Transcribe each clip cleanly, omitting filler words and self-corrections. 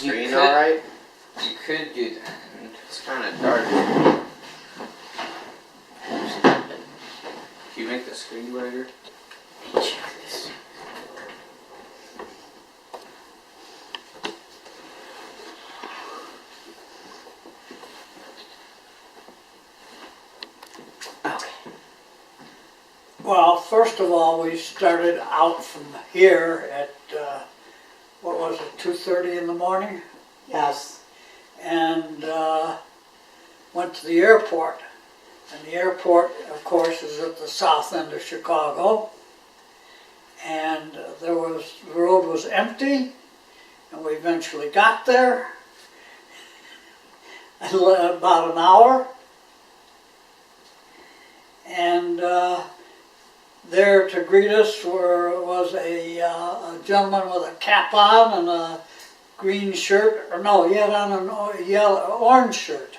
screen alright? You could do that. It's kind of dark. Can you make the screen brighter? Check this. Okay. Well, first of all, we started out from here at, what was it, 2:30 in the morning? Yes. And went to the airport. And the airport, of course, is at the south end of Chicago. And the road was empty, and we eventually got there in about an hour. And there to greet us was a gentleman with a cap on and a green shirt, or no, he had on an orange shirt,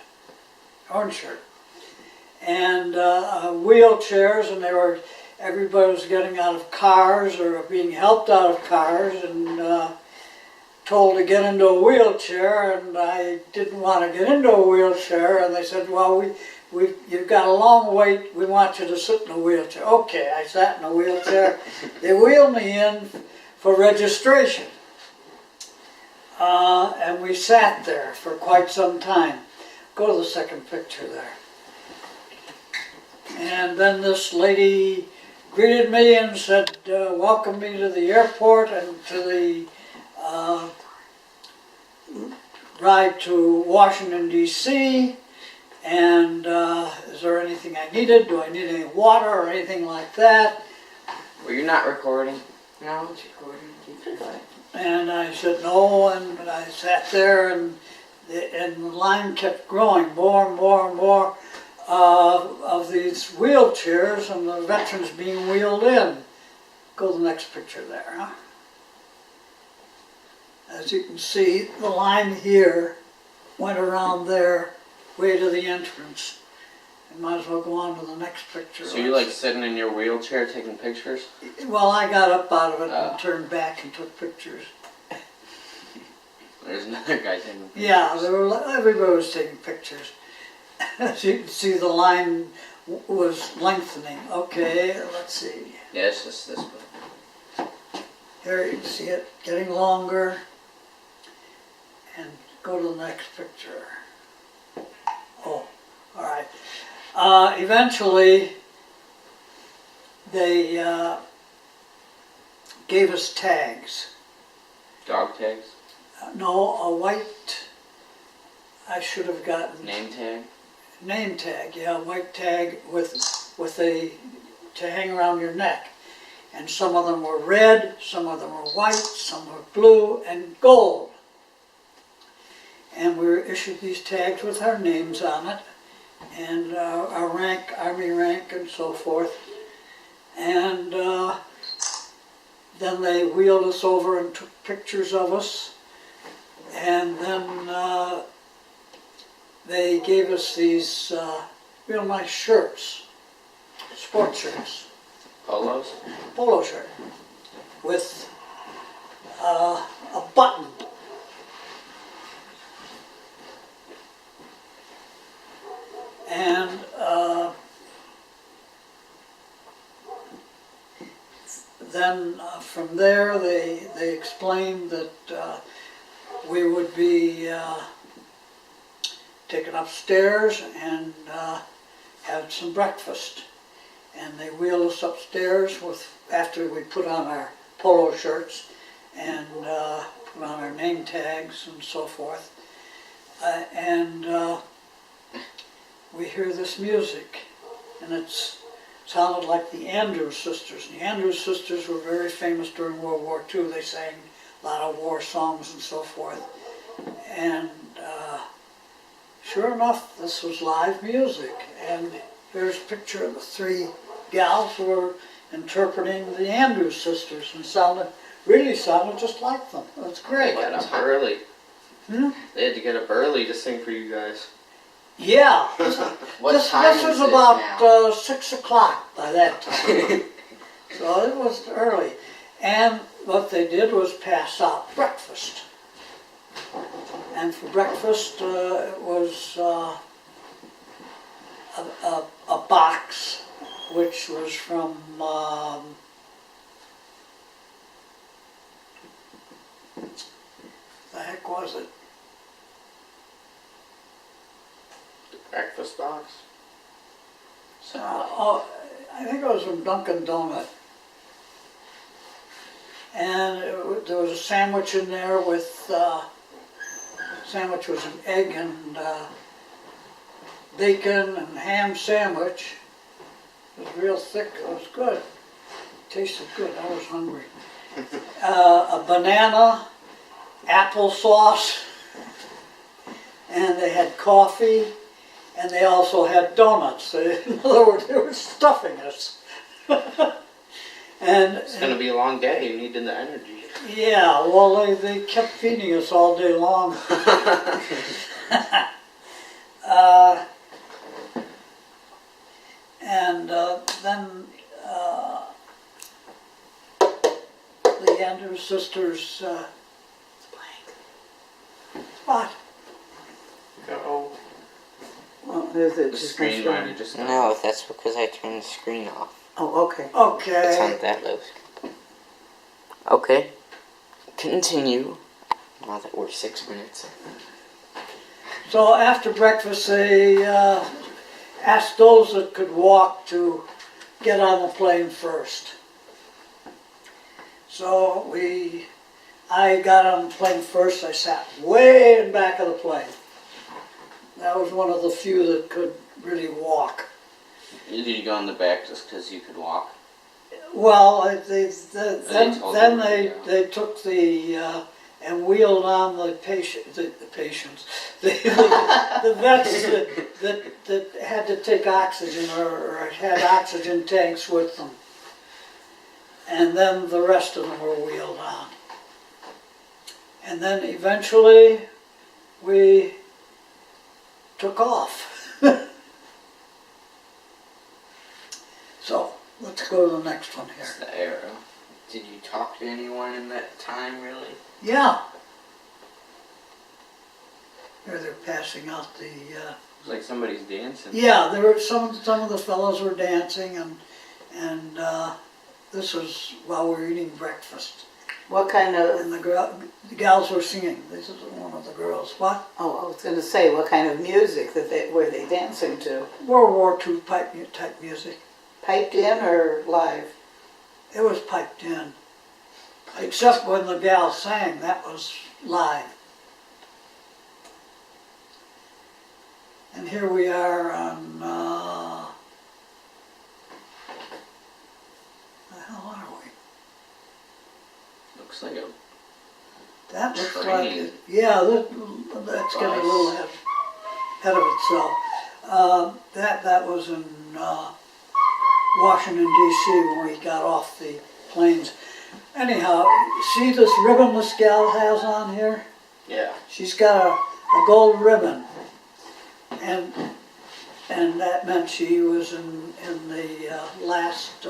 and wheelchairs, and everybody was getting out of cars or being helped out of cars and told to get into a wheelchair, and I didn't want to get into a wheelchair, and they said, well, you've got a long wait, we want you to sit in a wheelchair. Okay, I sat in a wheelchair. They wheeled me in for registration. And we sat there for quite some time. Go to the second picture there. And then this lady greeted me and said, welcome me to the airport and to the ride to Washington, D.C. And is there anything I needed? Do I need any water or anything like that? Well, you're not recording. No, it's recording. Keep it right. And I said no, and I sat there, and the line kept growing, more and more and more of these wheelchairs and the veterans being wheeled in. Go to the next picture there. Huh? As you can see, the line here went around there, way to the entrance. You might as well go on to the next picture. So you're like sitting in your wheelchair taking pictures? Well, I got up out of it and turned back and took pictures. There's another guy taking pictures. Yeah, everybody was taking pictures. As you can see, the line was lengthening. Okay, let's see. Yeah, it's just this one. Here you can see it getting longer. And go to the next picture. Oh, all right. Eventually, they gave us tags. Dog tags? No, a white, I should have gotten... Name tag? Name tag, yeah, white tag with a, to hang around your neck. And some of them were red, some of them were white, some were blue and gold. And we were issued these tags with our names on it, and our rank, Army rank and so forth. And then they wheeled us over and took pictures of us. And then they gave us these real nice shirts, sports shirts. Polos? Polo shirt with a button. And then from there they explained that we would be taken upstairs and had some breakfast. And they wheeled us upstairs after we put on our polo shirts and put on our name tags and so forth. We hear this music, and it sounded like the Andrews Sisters. The Andrews Sisters were very famous during World War II. They sang a lot of war songs and so forth. And sure enough, this was live music. And here's a picture of the three gals who were interpreting the Andrews Sisters, and really sounded just like them. That's great. They got up early. Hmm? They had to get up early to sing for you guys. Yeah. What time this was is it about now? 6 o'clock by that time. So it was early. And what they did was pass out breakfast. And for breakfast, it was a box, which was from the heck was it? Breakfast box. Oh, I think it was from Dunkin' Donut. And there was a sandwich in there with, sandwich was an egg and bacon and ham sandwich. It was real thick, it was good. Tasted good, I was hungry. A banana, applesauce, and they had coffee, and they also had donuts. In other words, they were stuffing us. And It's gonna be a long day. You need the energy. yeah, well, they kept feeding us all day long. And then the Andrews sisters, what? Go. Well, is it The just screen gonna might show- have just. No, that's because I turned the screen off. Oh, okay. It's Okay. on that low. Okay. Continue. Now that we're 6 minutes. So after breakfast, they asked those that could walk to get on the plane first. So I got on the plane first. I sat way in back of the plane. That was one of the few that could really walk. Did you go in the back just because you could walk? Well, told then you where to go. they took the and wheeled on the patients, the vets that had to take oxygen or had oxygen tanks with them, and then the rest of them were wheeled on, and then eventually we took off. So let's go to the next one here. It's the arrow. Did you talk to anyone in that time, really? Yeah. Here they're passing out the. It's like somebody's dancing. Yeah, there were some of the fellows were dancing, and this was while we were eating breakfast, What kind of, and the gals were singing. This is one of the girls. What? oh, I was gonna say, what kind of music were they dancing to? World War II type music. Piped in or live? It was piped in, except when the gal sang. That was live. And here we are on. The hell are we? Looks like a. That looks Train. like it. Yeah, that's getting a little ahead of itself. That was in Washington D.C. when we got off the planes. Anyhow, see this ribbon this gal has on here? Yeah. She's got a gold ribbon, and that meant she was in the last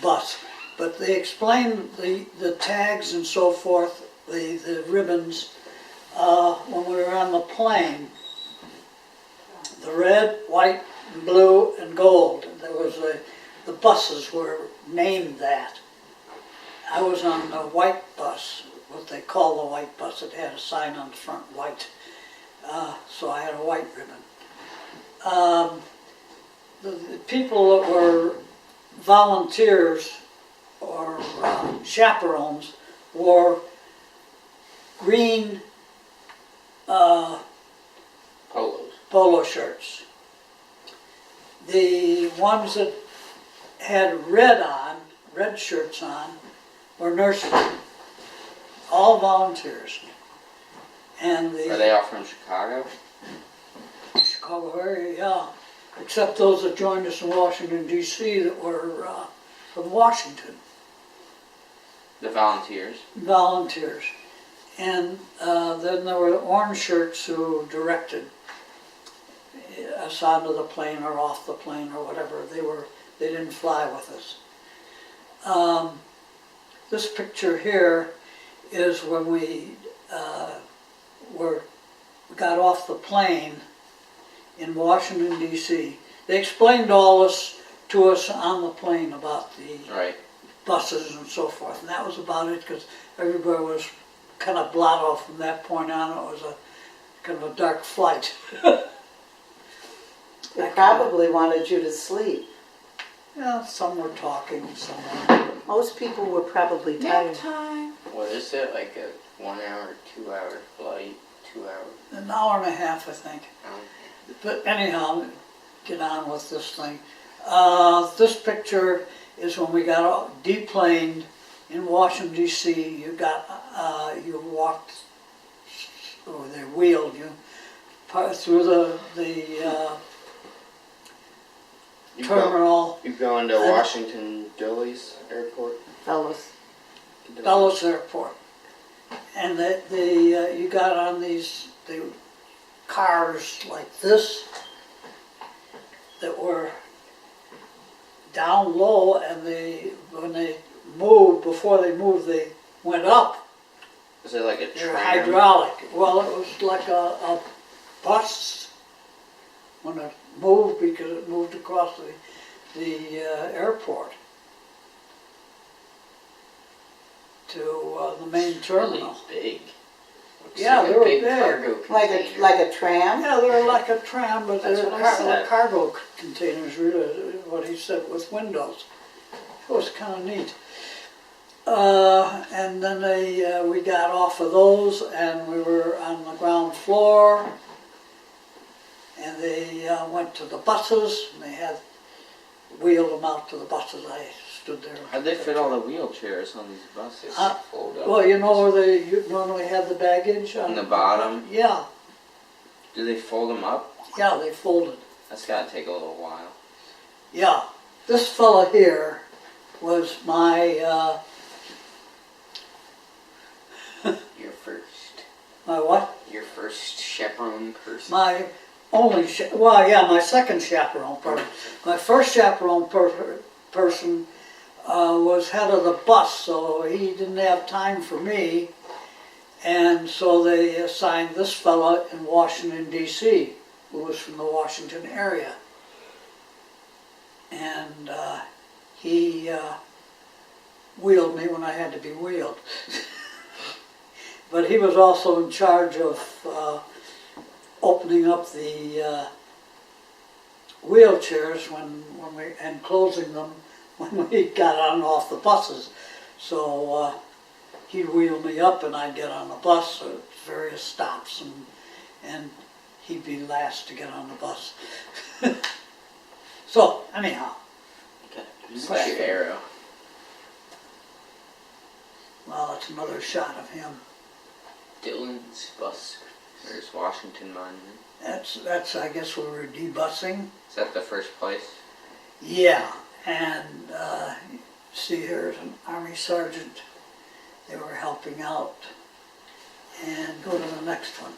bus. But they explained the tags and so forth, the ribbons, when we were on the plane. The red, white, and blue, and gold. There was the buses were named that. I was on the white bus, what they call the white bus. It had a sign on the front, white. So I had a white ribbon. The people that were volunteers or chaperones wore green Polos. polo shirts. The ones that had red shirts on, were nurses. All volunteers. And Are they all from Chicago? Chicago area, yeah. Except those that joined us in Washington D.C. that were from Washington, The volunteers. volunteers. And then there were orange shirts who directed us onto the plane or off the plane or whatever. They didn't fly with us. This picture here is when we were got off the plane in Washington D.C. They explained all this to us on the plane about the Right. buses and so forth, and that was about it, because everybody was kind of blotto from that point on. It was a kind of a dark flight. They probably wanted you to sleep. Yeah, some were talking, some were. Most people were probably tired. time. What is it? Like a 1 hour, 2 hour flight? 2 hours? An hour and a half, I think. Oh. But anyhow, get on with this thing. This picture is when we got deplaned in Washington D.C. You walked, or they wheeled you through the You terminal, You going to Washington Dulles Airport? Fellas. Dulles Airport, and you got on the cars like this that were down low, and when they moved, before they moved, they went up. Is it like a They're tram? hydraulic. Well, it was like a bus when it moved, because it moved across the airport to the main terminal. Really big. Looks Yeah, like they a were big big. cargo Like container. like a tram? Yeah, they're like a tram, but That's they're what I said. cargo containers, really, what he said, with windows. It was kind of neat. And then we got off of those, and we were on the ground floor, and they went to the buses, and they had wheeled them out to the buses. I stood there. How'd they fit all the wheelchairs on these buses? Fold up. Well, you know where you normally have the baggage? On the bottom? Yeah, Do they fold them up? yeah, they folded. That's gotta take a little while. Yeah, this fella here was my, Your first. my what? Your first chaperone person. My only, my second chaperone person. My first chaperone person was head of the bus, so he didn't have time for me. And so they assigned this fella in Washington, D.C., who was from the Washington area. And he wheeled me when I had to be wheeled. But he was also in charge of opening up the wheelchairs and closing them when we got on and off the buses. So he'd wheel me up, and I'd get on the bus at various stops, and he'd be last to get on the bus. So anyhow, Who's that arrow? well, that's another shot of him. Dillon's bus. There's Washington Monument. That's I guess we were debusing. Is that the first place? Yeah, and see, here's an Army sergeant. They were helping out. And go to the next one.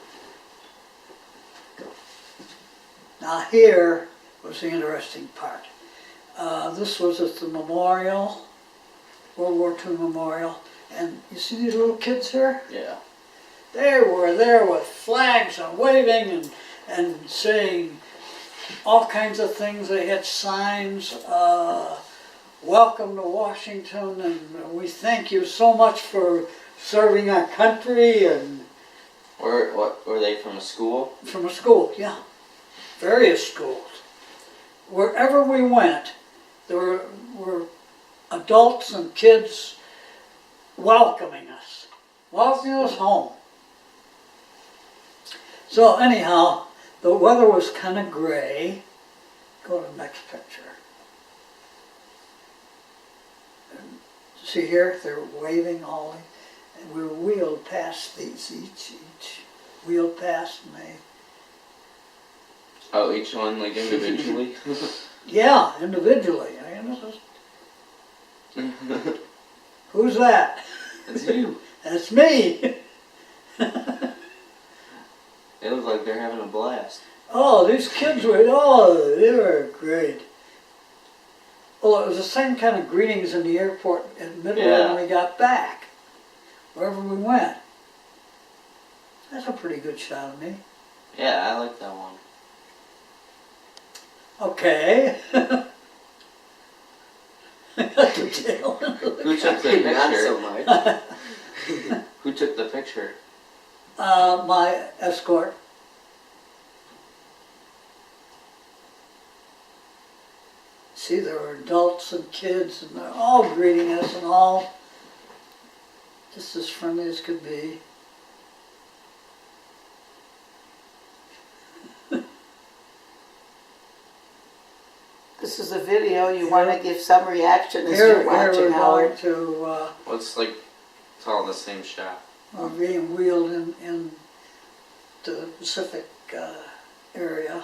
Now here was the interesting part. This was at the memorial, World War II memorial, and you see these little kids here? Yeah. They were there with flags and waving and saying all kinds of things. They had signs, welcome to Washington, and we thank you so much for serving our country, and What were they from a school? from a school, yeah, various schools. Wherever we went, there were adults and kids welcoming us home. So anyhow, the weather was kind of gray. Go to the next picture. And see here, they're waving all, and we were wheeled past these, each wheeled past, and they, Oh, each one like individually? yeah, individually. I mean, who's that? That's you. That's me. They look like they're having a blast. Oh, these kids they were great. Well, it was the same kind of greetings in the airport in Midway Yeah. when we got back, wherever we went. That's a pretty good shot of me. Yeah, I like that one. Okay. The tail end of the Who took the Not picture? so much. Who took the picture? My escort. See, there were adults and kids, and they're all greeting us, and all just as friendly as could be. This is a video, you want to give some reaction as Here you're we're watching, going Howard. to, Well, it's like, it's all in the same shot. we're being wheeled in to the Pacific area.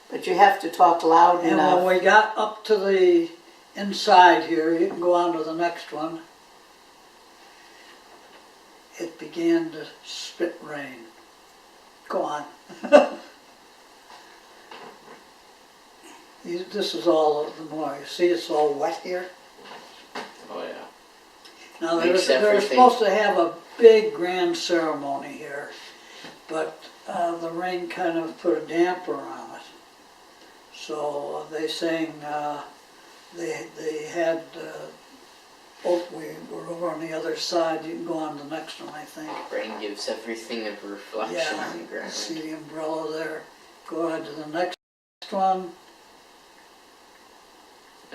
But you have to talk loud And enough. when we got up to the inside here, you can go on to the next one, it began to spit rain. Go on. This is all of the more. You see it's all wet here? Oh yeah. Now Makes they're everything- supposed to have a big grand ceremony here, but the rain kind of put a damper on it. So they sang, they had, oh, we were over on the other side, you can go on to the next one, I think. Rain gives everything a reflection Yeah, on the ground. see the umbrella there. Go ahead to the next one.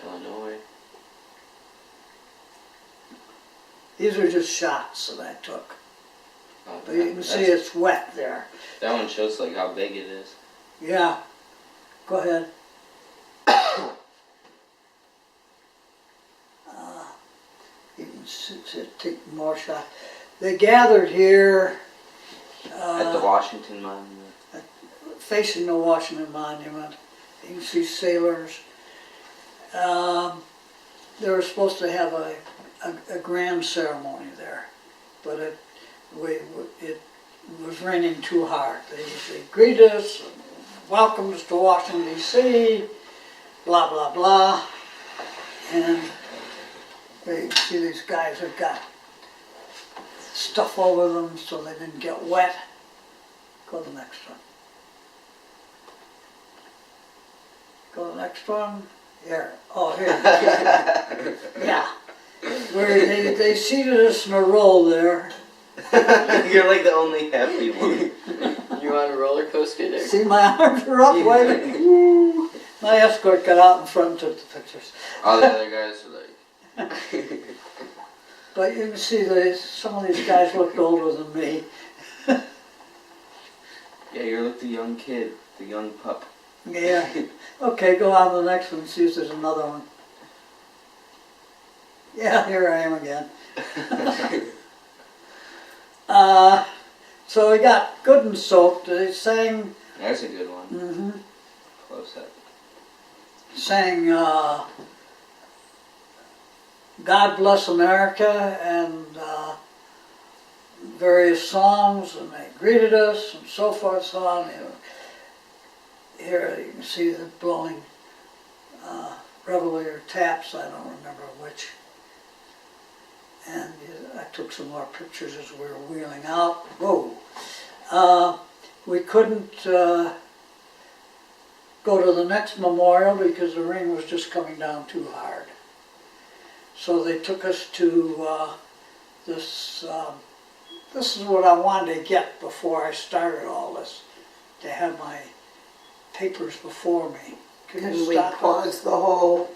Illinois. These are just shots that I took. Oh, But you can see it's wet there. that one shows like how big it is. Yeah, go ahead. You can take more shots. They gathered here At the Washington Monument. facing the Washington Monument. You can see sailors. They were supposed to have a grand ceremony there, but it was raining too hard. They greeted us, welcomed us to Washington D.C., blah blah blah, and they see these guys have got stuff over them so they didn't get wet. Go to the next one. Go to the next one. Here. Oh, here. Yeah. Where they seated us in a row there. You're like the only happy one. You on a roller coaster there? See, my arms were up waving. Woo. My escort got out in front and took the pictures. All the other guys are like, But you can see some of these guys looked older than me. yeah, you're like the young kid, the young pup. Yeah. Okay, go on to the next one and see if there's another one. Yeah, here I am again. So we got good and soaked. They sang, That's a good one. Close up. sang God Bless America and various songs, and they greeted us and so forth, so on. Here you can see the blowing reveille or taps, I don't remember which. And I took some more pictures as we were wheeling out. Whoa! We couldn't go to the next memorial because the rain was just coming down too hard. So they took us to this. This is what I wanted to get before I started all this, to have my papers before me. Can we pause the whole,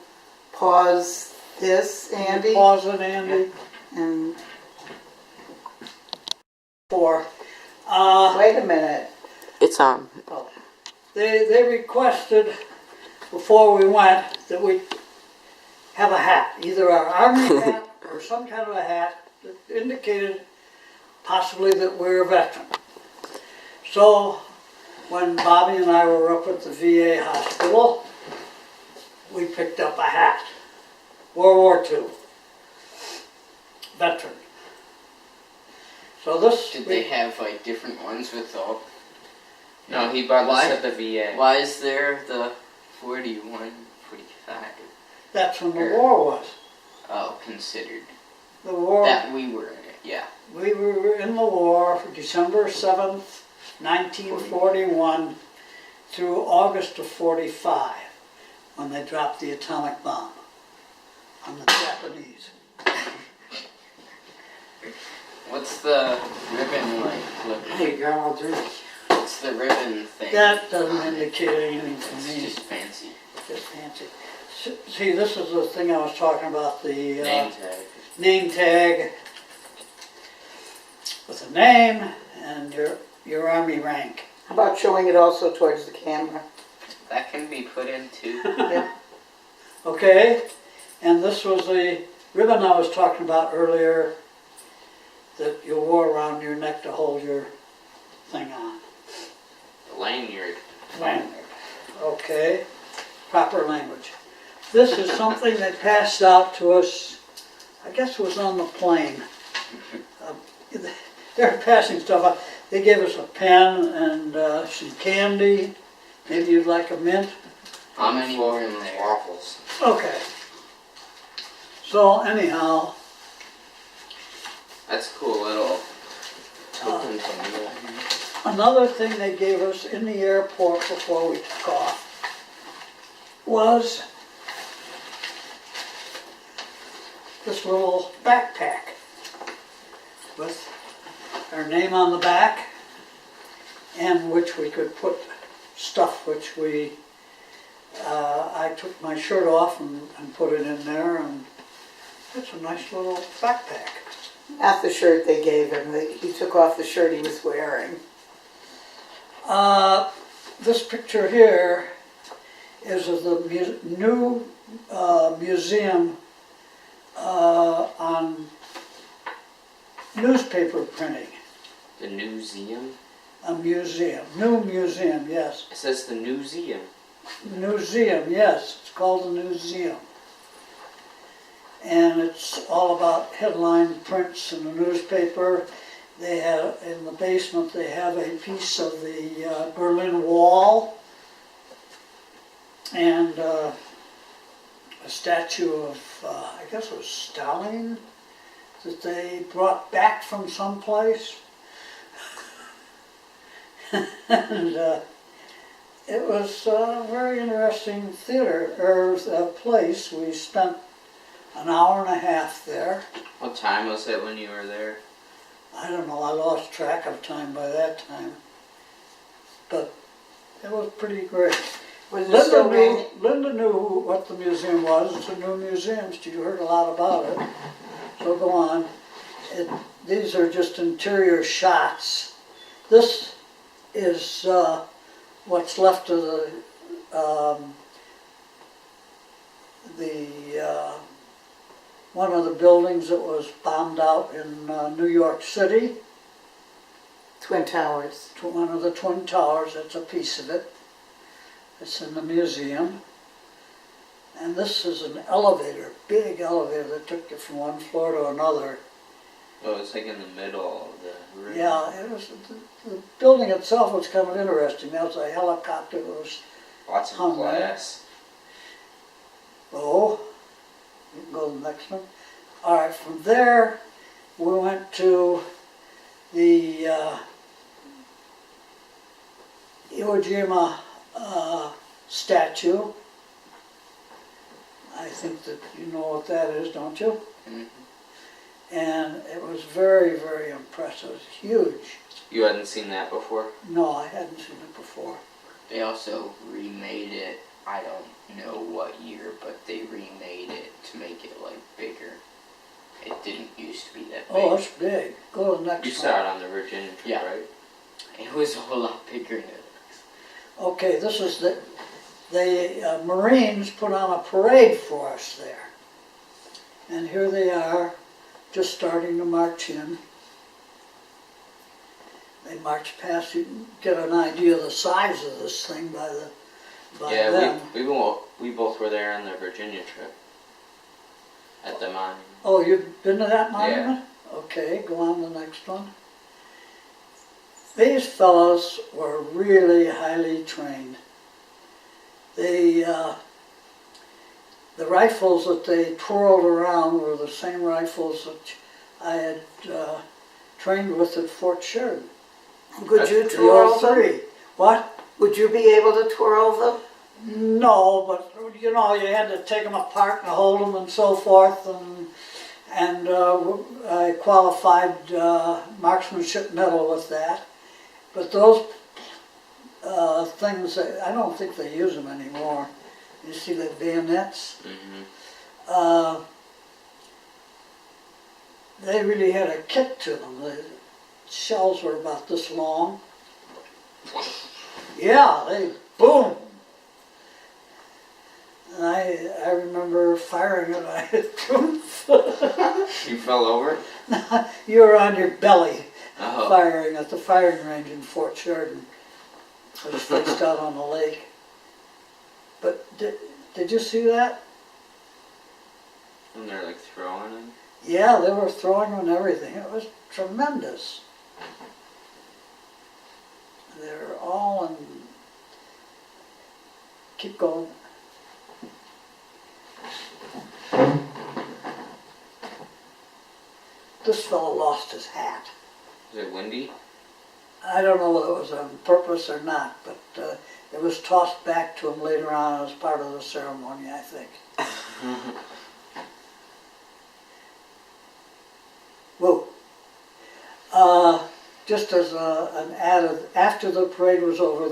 pause this, Andy? Pause it, Andy. And For wait a minute. It's on. they requested before we went that we have a hat, either our army hat or some kind of a hat that indicated possibly that we're a veteran. So when Bobby and I were up at the VA hospital, we picked up a hat. World War II. Veteran. So this... Did they have like different ones with all? No, he bought Why? this at the VA. Why is there the 41, 45? That's when the war was. Oh, considered The war... that we were in it. Yeah. We were in the war from December 7th, 1941 through August of 45 when they dropped the atomic bomb on the Japanese. What's the ribbon like? Look, Hey, girl, I'll drink. what's the ribbon thing? That doesn't on it? indicate anything to It's me. just fancy. Just fancy. See, this is the thing I was talking about, the Name tag. name tag with a name and your army rank. How about showing it also towards the camera? That can be put in too. Okay, and this was the ribbon I was talking about earlier that you wore around your neck to hold your thing on. Lanyard. Lanyard. Okay, proper language. This is something they passed out to us, I guess it was on the plane. They're passing stuff out. They gave us a pen and some candy. Maybe you'd like a mint. How many were in there? Waffles. Okay. So anyhow, That's cool little. Token from you. another thing they gave us in the airport before we took off was this little backpack with our name on the back, and which we could put stuff which we, I took my shirt off and put it in there, and it's a nice little backpack. Not the shirt they gave him. He took off the shirt he was wearing. This picture here is of the new museum on newspaper printing. The Newseum? A museum, new museum, yes. It says the Newseum. Museum, yes, it's called the Newseum. And it's all about headline prints in the newspaper. They have, in the basement, they have a piece of the Berlin Wall and a statue of, I guess it was Stalin, that they brought back from someplace. And it was a very interesting theater, or place. We spent an hour and a half there. What time was it when you were there? I don't know, I lost track of time by that time. But it was pretty great. Was it still raining? Linda knew what the museum was. It's a new museum. She heard a lot about it. So go on. These are just interior shots. This is what's left of the one of the buildings that was bombed out in New York City. Twin Towers. One of the Twin Towers, that's a piece of it. It's in the museum. And this is an elevator, big elevator that took you from one floor to another. Oh, it's like in the middle of the room. Yeah, it was, the building itself was kind of interesting. There was a helicopter that was, Lots of Hung there. glass. oh, you can go to the next one. All right, from there, we went to the Iwo Jima statue. I think that you know what that is, don't you? Mhm. And it was very, very impressive. It was huge. You hadn't seen that before? No, I hadn't seen it before. They also remade it, I don't know what year, but they remade it to make it like bigger. It didn't used to be that big. Oh, it's big. Go to the next You one. saw it on the Virginia trip, Yeah. right? It was a whole lot bigger than it looks. Okay, this is the Marines put on a parade for us there. And here they are, just starting to march in. They march past, you can get an idea of the size of this thing by Yeah, them. we both were there on the Virginia trip. At the monument. Oh, you've been to that monument? Okay, go on to the next one. These fellows were really highly trained. The rifles that they twirled around were the same rifles that I had trained with at Fort Sheridan. Could you The twirl them? 03. What? Would you be able to twirl them? No, but you know, you had to take them apart and hold them and so forth, and I qualified marksmanship medal with that. But those things, I don't think they use them anymore. You see the bayonets? Mm-hmm. They really had a kick to them. The shells were about this long. Yeah, they boom. And I remember firing it. I hit poof. You fell over? You were on your belly Oh. firing at the firing range in Fort Sheridan. It was faced out on the lake. But did you see that? And they're like throwing them? Yeah, they were throwing them and everything. It was tremendous. They were all in. Keep going. This fellow lost his hat. Is it windy? I don't know whether it was on purpose or not, but it was tossed back to him later on as part of the ceremony, I think. Whoa. Just as an added, after the parade was over,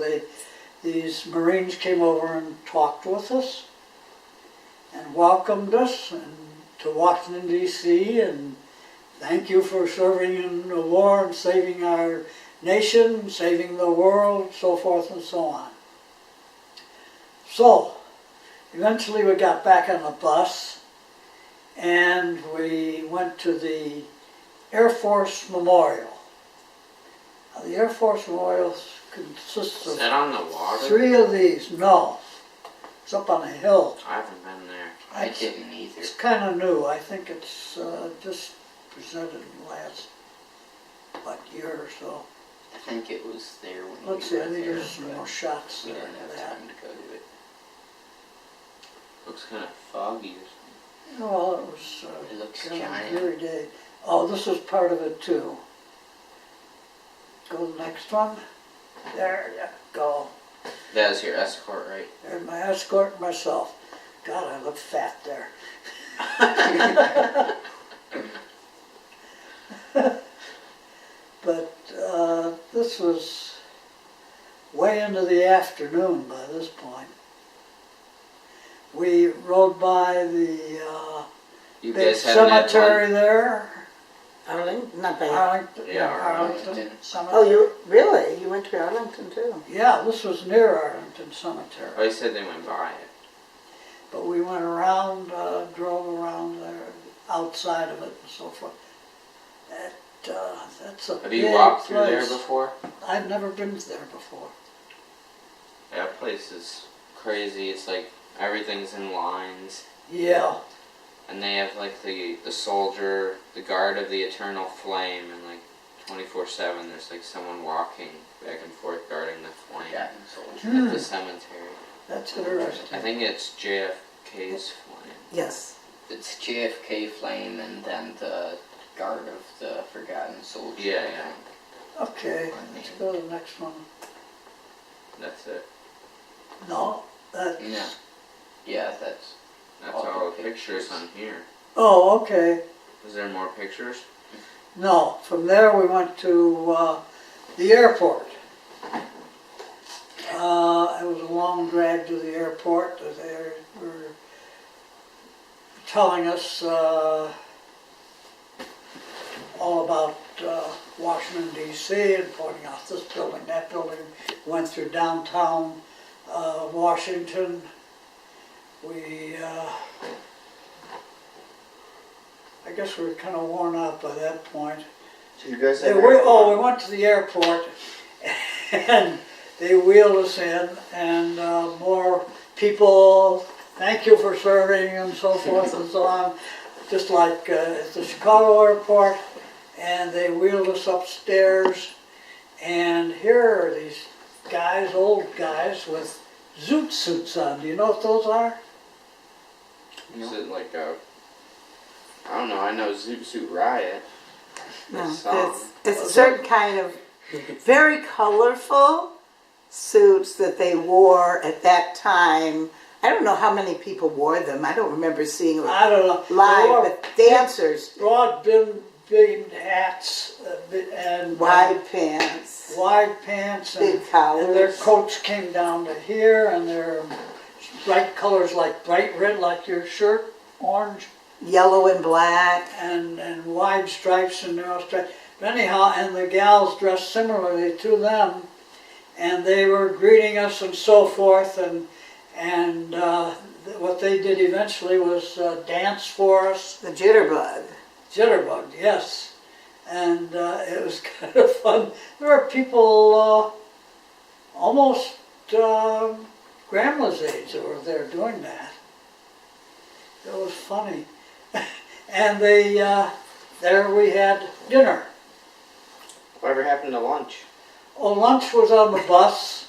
these Marines came over and talked with us and welcomed us and to Washington, D.C., and thank you for serving in the war and saving our nation, saving the world, so forth and so on. So, eventually we got back on the bus and we went to the Air Force Memorial. Now, the Air Force Memorial consists Is of that on the water? 3 of these. No, it's up on a hill. I haven't been there. I didn't either. It's kind of new. I think it's just presented in the last, year or so. I think it was there when Let's we see, I were think there, there's some but more shots we there didn't of have that. time to go to it. Looks kind of foggy or something. Well, it was It looks kind of a giant. dreary day. Oh, this was part of it too. Go to the next one. There you go. That's your escort, right? There's my escort and myself. God, I look fat there. But this was way into the afternoon by this point. We rode by the You big guys haven't had cemetery there. Arlington? Not bad. Arlington, Yeah, Arlington Arlington. Cemetery. Oh, you, really? You went to Arlington too? Yeah, this was near Arlington Cemetery. Oh, you said they went by it. But we went around, drove around there, outside of it and so forth. That's a Have big you walked through there place. before? I've never been there before. Yeah, that place is crazy. It's like everything's in lines. Yeah, And they have like the soldier, the guard of the eternal flame, and like 24/7 there's like someone walking back and forth guarding the flame Forgotten soldier. at the cemetery. that's interesting. I think it's JFK's flame. Yes. It's JFK Flame and then the Guard of the Forgotten Soldier. Yeah, I yeah. think. Okay, let's go to the next one. That's it. No, that's... Yeah. Yeah, that's. That's All all the the pictures pictures. on here. Oh, okay. Is there more pictures? No, from there we went to the airport. It was a long drag to the airport. They were telling us all about Washington, D.C. and pointing out this building, that building. Went through downtown Washington. We, I guess we were kind of worn out by that point. So you guys We went to the airport and they wheeled us in and more people, thank you for serving and so forth and so on, just like at the Chicago airport. And they wheeled us upstairs and here are these guys, old guys with zoot suits on. Do you know what those are? Is it like a... I don't know, I know Zoot Suit Riot. No, this song. it's a certain kind of very colorful suits that they wore at that time. I don't know how many people wore them. I don't remember seeing it I don't know. They live, wore but dancers, broad brimmed hats and wide pants, wide pants big and their collars. coats came down to here, and their bright colors like bright red, like your shirt, orange, Yellow and black. and wide stripes and narrow stripes. But anyhow, and the gals dressed similarly to them, and they were greeting us and so forth, and what they did eventually was dance for us. The jitterbug. Jitterbug, yes. And it was kind of fun. There were people almost grandma's age that were there doing that. It was funny. And they, there we had dinner. Whatever happened to lunch? Oh, lunch was on the bus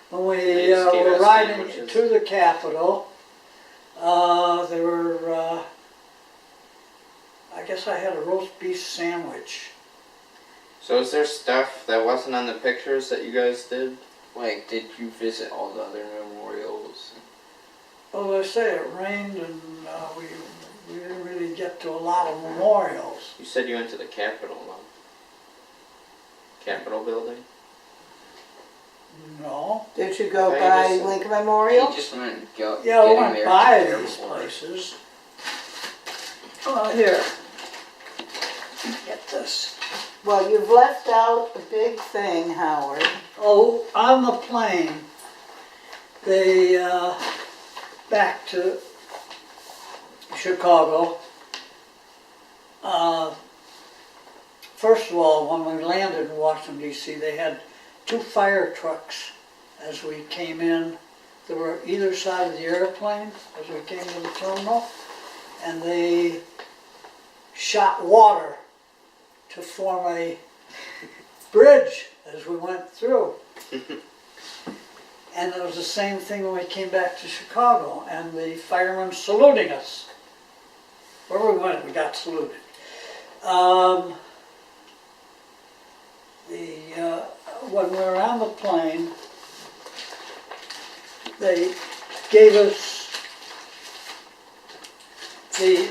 when we They just gave were us riding sandwiches. to the Capitol. There were, I guess I had a roast beef sandwich. So is there stuff that wasn't on the pictures that you guys did? Like, did you visit all the other memorials? Well, as I say, it rained and we didn't really get to a lot of memorials. You said you went to the Capitol, though. Capitol building? No. Did you go Okay, by just- Lincoln He Memorial? just went go. Yeah, we getting went there by to these Fairmont. places. Oh, here. Get this. Well, you've left out a big thing, Howard. Oh, on the plane, they, back to Chicago. First of all, when we landed in Washington, D.C., they had 2 fire trucks as we came in. They were either side of the airplane as we came to the terminal, and they shot water to form a bridge as we went through. And it was the same thing when we came back to Chicago, and the firemen saluting us. Wherever we went, we got saluted. When we were on the plane, they gave us a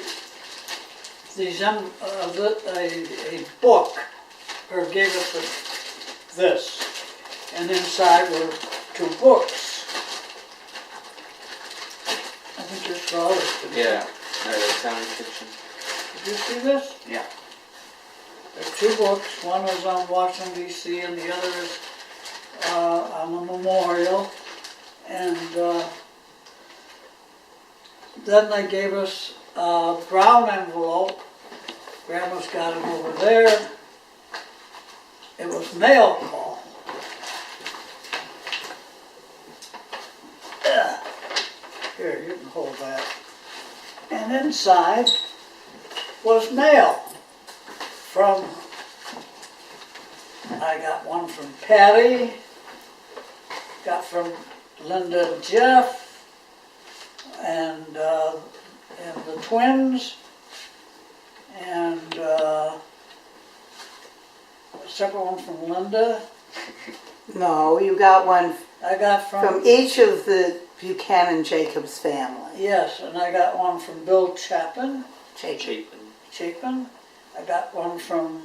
book, or gave us this, and inside were 2 books. I think you saw this. didn't you? Yeah. Sound Kitchen. Did you see this? Yeah. There are 2 books. One is on Washington, D.C., and the other is on the memorial. And then they gave us a brown envelope. Grandma's got it over there. It was mail call. Here, you can hold that. And inside was mail from, I got one from Patty, got from Linda and Jeff, and the twins, and a separate one from Linda. No, you got one I got from each of the Buchanan Jacobs family. yes, and I got one from Bill Chapin. Jacob. Chapin. I got one from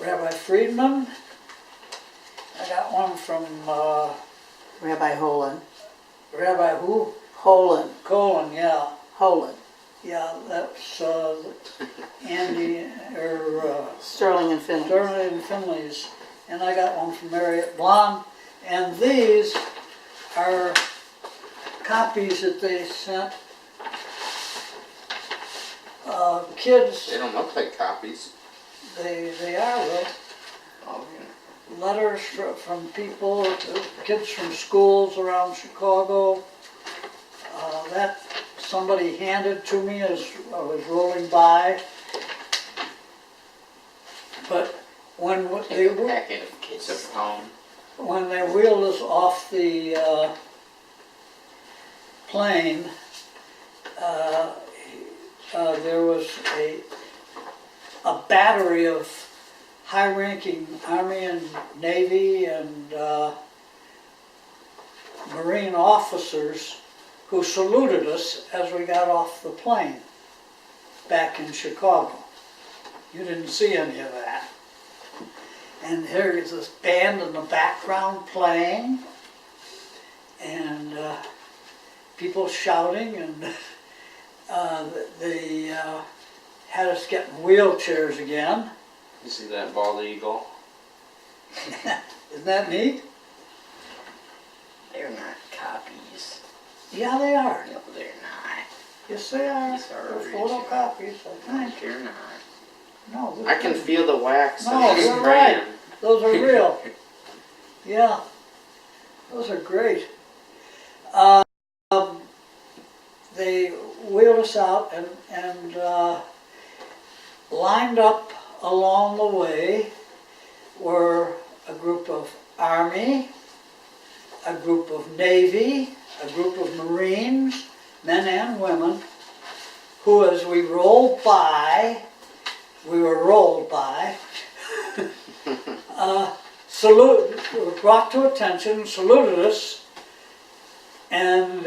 Rabbi Friedman. I got one from Rabbi Holen. Rabbi who? Holen. Colin, yeah. Holen. Yeah, that's Andy, or Sterling and Finley. Sterling and Finley's. And I got one from Marriott Blonde. And these are copies that they sent kids. They don't look like copies. They are, though. Oh, Letters from people, kids from schools around Chicago. That somebody handed to me as I was rolling by. But when yeah. they Take a packet of It's a kids. poem. when they wheeled us off the plane, there was a battery of high-ranking Army and Navy and Marine officers who saluted us as we got off the plane back in Chicago. You didn't see any of that. And here is this band in the background playing, and people shouting, and they had us get in wheelchairs again. You see that bald eagle? Isn't that neat? They're not copies. Yeah, they are. No, they're not. Yes, they are. These are They're original. photocopies, I think. They're not. No, they're I can good. feel the wax. No, that he's you're spraying. right. Those are real. Yeah, those are great. They wheeled us out and lined up along the way were a group of Army, a group of Navy, a group of Marines, men and women, who as we rolled by, we were rolled by, were brought to attention, saluted us, and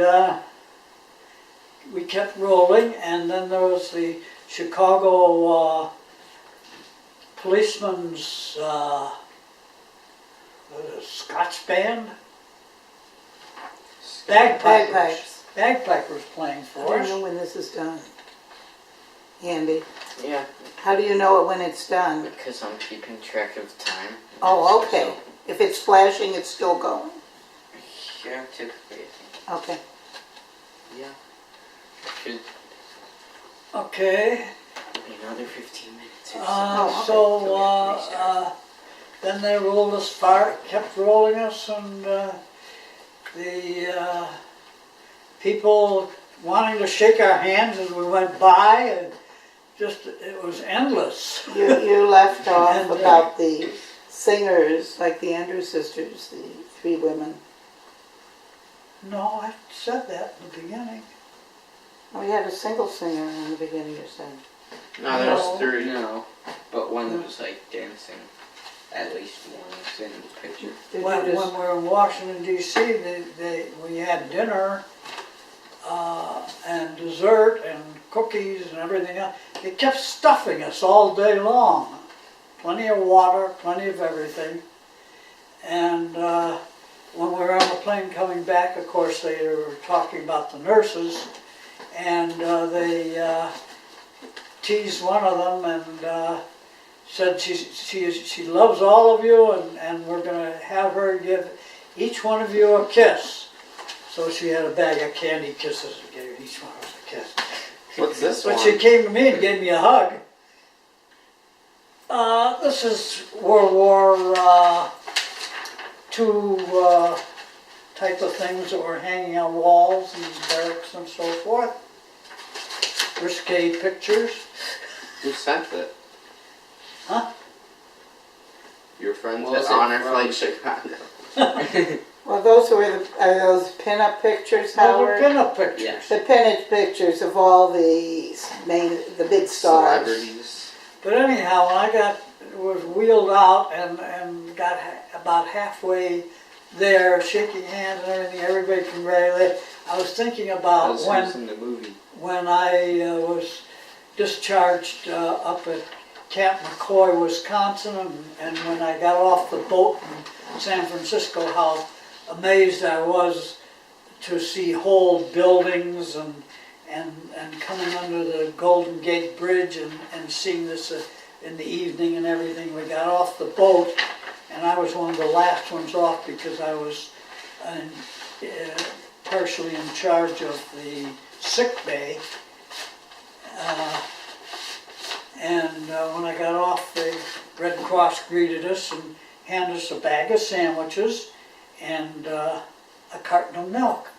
we kept rolling. And then there was the Chicago policeman's Scotch band, Bagpipes. bagpipers playing I for don't us. know when this is done. Andy, Yeah, how do you know it when it's done? because I'm keeping track of time. Oh, okay. If it's flashing, it's still going. Yeah, typically I Okay. think. Yeah. Should Okay. be another 15 minutes or so. okay. So then they rolled us far, kept rolling us, and the people wanting to shake our hands as we went by, and just it was endless. You left off And, about the singers, like the Andrews sisters, the three women. No, I said that in the beginning. We had a single singer in the beginning, you said. No, there's No. three. No, but one was like dancing. At least one was in the picture. Did When, you just, when we were in Washington D.C., we had dinner and dessert and cookies and everything else. They kept stuffing us all day long. Plenty of water, plenty of everything. And when we were on the plane coming back, of course, they were talking about the nurses, and they teased one of them and said she loves all of you, and we're going to have her give each one of you a kiss. So she had a bag of candy kisses and gave each one of us a kiss. What's this But one? she came to me and gave me a hug. This is World War II type of things that were hanging on walls and barracks and so forth. Risque pictures. Who sent it? Huh? Your friends Was at it Honor from- Flight Chicago. well, are those pinup pictures, Those are Howard? pinup pictures. Yes. The pinup pictures of all the the big stars. Celebrities. But anyhow, when I was wheeled out and got about halfway there, shaking hands and everything, everybody congratulated. I was thinking about That's when who's in the movie. I was discharged up at Camp McCoy, Wisconsin, and when I got off the boat in San Francisco, how amazed I was to see whole buildings and coming under the Golden Gate Bridge and seeing this in the evening and everything. We got off the boat, and I was one of the last ones off because I was partially in charge of the sick bay. When I got off, the Red Cross greeted us and handed us a bag of sandwiches and a carton of milk.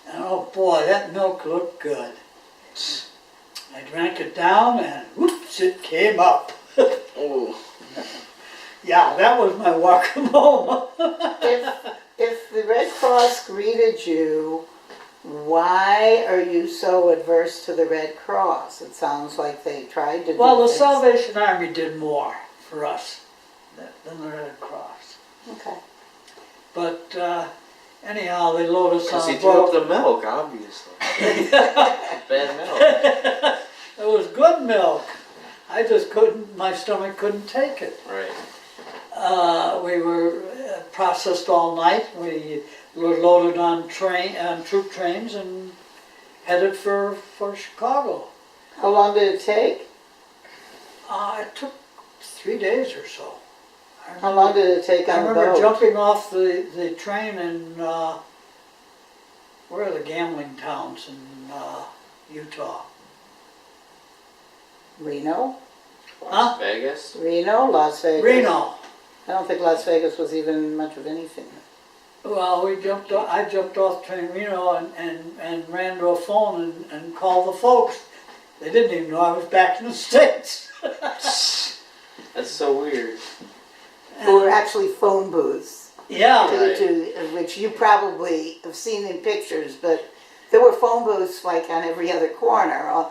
And oh boy, that milk looked good. I drank it down and whoops, it came up. Oh, Yeah, that was my welcome home. If the Red Cross greeted you Why are you so adverse to the Red Cross? It sounds like they tried to do Well, the things. Salvation Army did more for us than the Red Cross. Okay. But anyhow, they load us Because on he a threw up boat. the milk, obviously. Bad milk. It was good milk. I just couldn't, my stomach couldn't take it. Right. We were processed all night. We were loaded on troop trains and headed for Chicago. How long did it take? It took 3 days or so. How long did it take I on the remember boat? jumping off the train in, where are the gambling towns in Utah? Reno? Huh? Vegas? Reno? Las Vegas? Reno. I don't think Las Vegas was even much of anything. Well, I jumped off train Reno and ran to a phone and called the folks. They didn't even know I was back in the States. That's so weird. There were actually phone booths, Yeah. Right. which you probably have seen in pictures, but there were phone booths like on every other corner,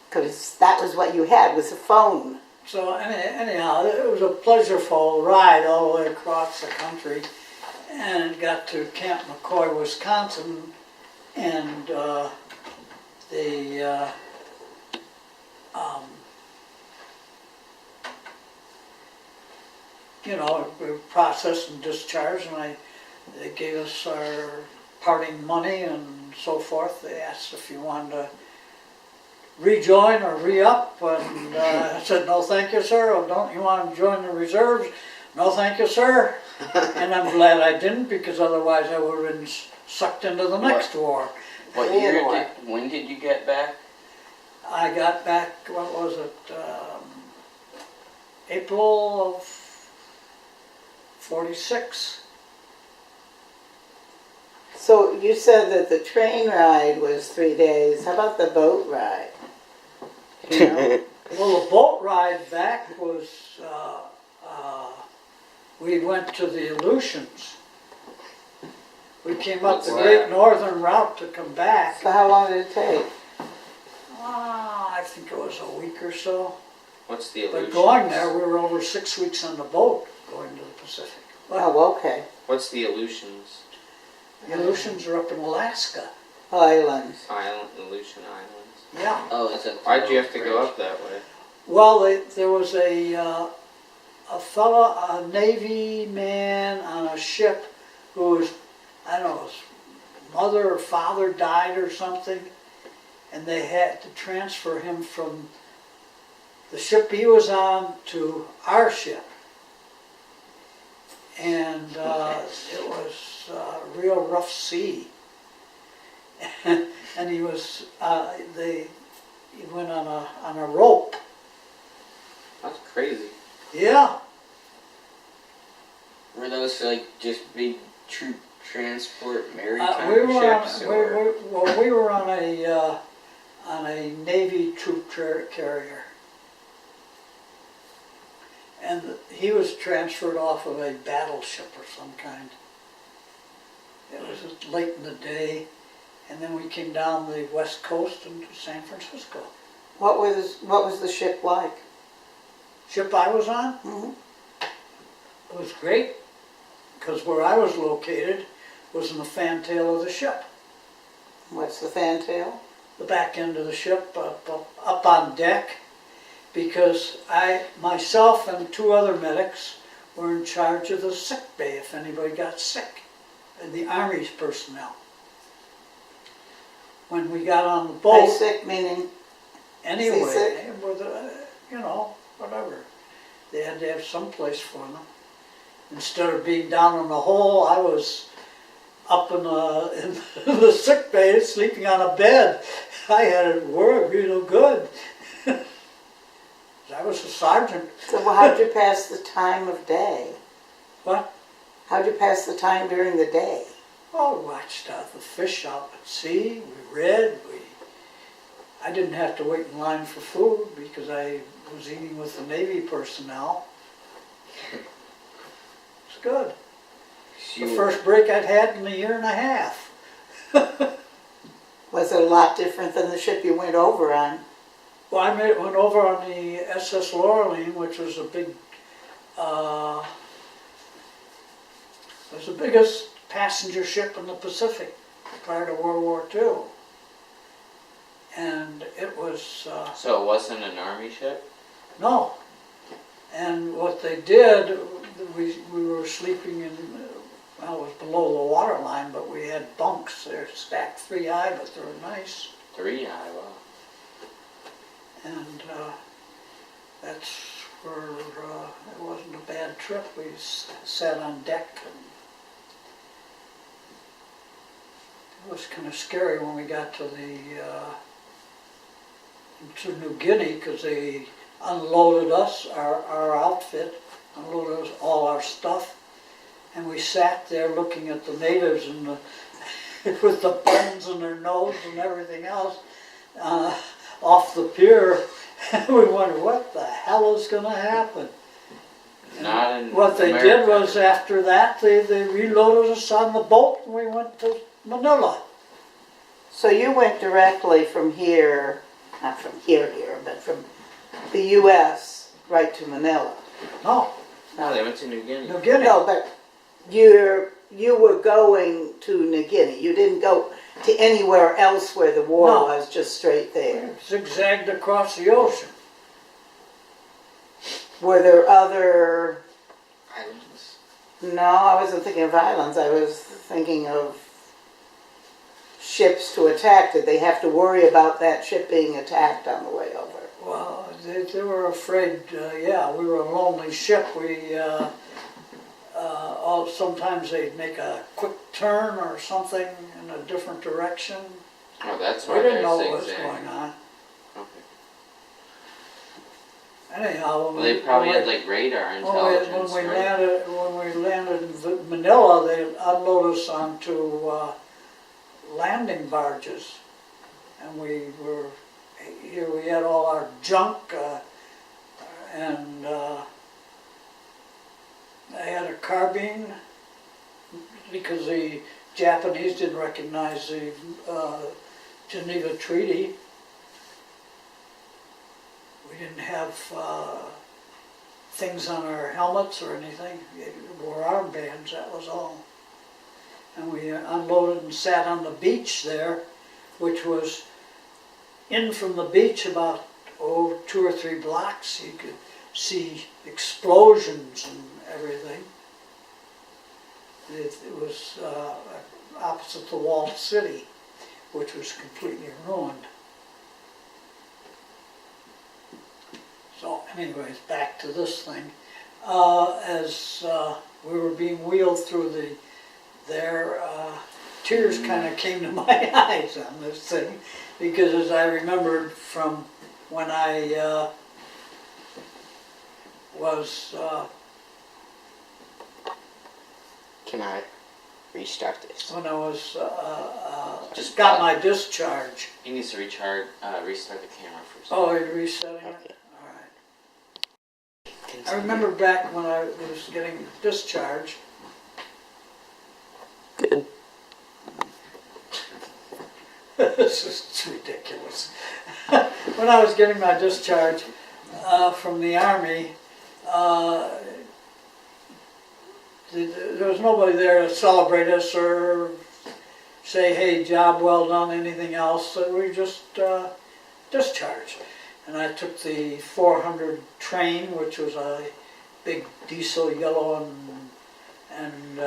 because that was what you had, was a phone. So anyhow, it was a pleasureful ride all the way across the country, and got to Camp McCoy, Wisconsin, and we were processed and discharged, and they gave us our parting money and so forth. They asked if you wanted to rejoin or re-up, and I said, no thank you, sir. Oh, don't you want to join the reserves? No thank you, sir. And I'm glad I didn't, because otherwise I would have been sucked into the next war. What Korean year War. when did you get back? I got back, what was it, April of 46. So you said that the train ride was 3 days. How about the boat ride? You know? Well, the boat ride back was, we went to the Aleutians. We came up What's the that? Great Northern Route to come back. So how long did it take? I think it was a week or so. What's the But Aleutians? going there, we were over 6 weeks on the boat going to the Pacific. Oh, okay. What's the Aleutians? The Aleutians are up in Alaska. Islands. Aleutian Islands. Yeah. Oh, it's a. Why'd you have to go up that way? Well, there was a fella, a Navy man on a ship who was, I don't know, his mother or father died or something, and they had to transfer him from the ship he was on to our ship. And it was a real rough sea. And he was, he went on a rope. That's crazy. Yeah. Were those like just big troop transport We maritime were on, ships, or we were on a Navy troop carrier. And he was transferred off of a battleship or some kind. It was late in the day, and then we came down the west coast into San Francisco. What was the ship like? Ship I was on, Hmm. it was great, because where I was located was in the fantail of the ship. What's the fantail? The back end of the ship, up on deck, because myself and 2 other medics were in charge of the sick bay if anybody got sick, and the Army's personnel. When we got on the boat, Sick meaning anyway, seasick? with whatever, they had to have some place for them. Instead of being down in the hole, I was up in the sick bay, sleeping on a bed. I had it work real good. I was a sergeant. So how'd you pass the time of day? What? How'd you pass the time during the day? Oh, we watched the fish out at sea. We read. I didn't have to wait in line for food because I was eating with the Navy personnel. It's good. The you first break I'd had in a year and a half. Was it a lot different than the ship you went over on? Well, went over on the SS Laureline, which was a big, was the biggest passenger ship in the Pacific prior to World War II. And it was, So it wasn't an army ship? no. And what they did, we were sleeping in, well, it was below the water line, but we had bunks. They're stacked 3 high, but they were nice. 3 high, wow. And that's where it wasn't a bad trip. We sat on deck, and it was kind of scary when we got to New Guinea, because they unloaded us, our outfit, unloaded us all our stuff, and we sat there looking at the natives and with the bones in their nose and everything else. Off the pier, we wondered what the hell is going to happen. Not in What they America. did was, after that, they reloaded us on the boat and we went to Manila. So you went directly from here, not from here, but from the U.S. right to Manila. No, No, they went to New Guinea. New Guinea. No, but you were going to New Guinea. You didn't go to anywhere else where the war No. was, just straight there. Zigzagged across the ocean. Were there other... Islands. No, I wasn't thinking of islands. I was thinking of ships to attack. Did they have to worry about that ship being attacked on the way over? Well, they were afraid, yeah, we were a lonely ship. Sometimes they'd make a quick turn or something in a different direction. Oh, that's We why didn't they're know what was zigzagging. going on. Okay. Anyhow, Well, they probably had like radar intelligence, when we right? landed in Manila, they unloaded us onto landing barges, and we had all our junk, and I had a carbine because the Japanese didn't recognize the Geneva Treaty. We didn't have things on our helmets or anything. We wore armbands, that was all. And we unloaded and sat on the beach there, which was in from the beach about 2 or 3 blocks. You could see explosions and everything. It was opposite the walled city, which was completely ruined. So anyways, back to this thing. As we were being wheeled through tears kind of came to my eyes on this thing, because as I remembered from when I was, Can I restart this? when I was, Just got pause. my discharge. He needs to restart the camera first. Oh, you're resetting it? Okay. All right. I Continue. remember back when I was getting discharged, Good. this is ridiculous. When I was getting my discharge from the Army, there was nobody there to celebrate us or say, hey, job well done, anything else. So we were just discharged. And I took the 400 train, which was a big diesel yellow and